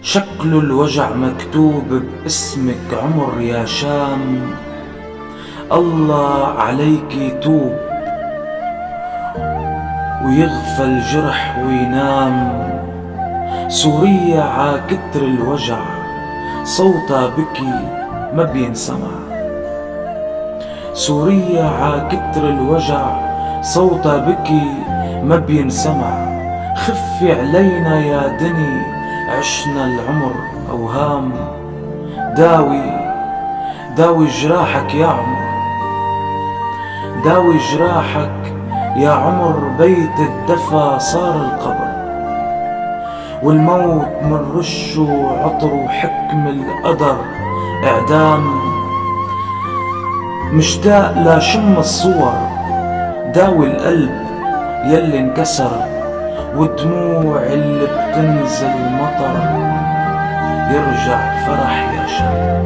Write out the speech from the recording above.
شكل الوجع مكتوب باسمك عمر يا شام. الله عليك توب ويغفى الجرح وينام. سوريا عاكتر الوجع صوتها بكي ما بينسمع. سوريا عاكتر الوجع صوتها بكي ما بينسمع. خفي علينا يا دني عشنا العمر أوهام. داوي جراحك يا عمر، داوي جراحك يا عمر. بيت الدفا صار القبر، والموت من رشه عطر وحكم القدر إعدام. مشتاق لشم الصور، داوي القلب يلي انكسر، والدموع اللي بتنزل مطر. يرجع فرح يا شام.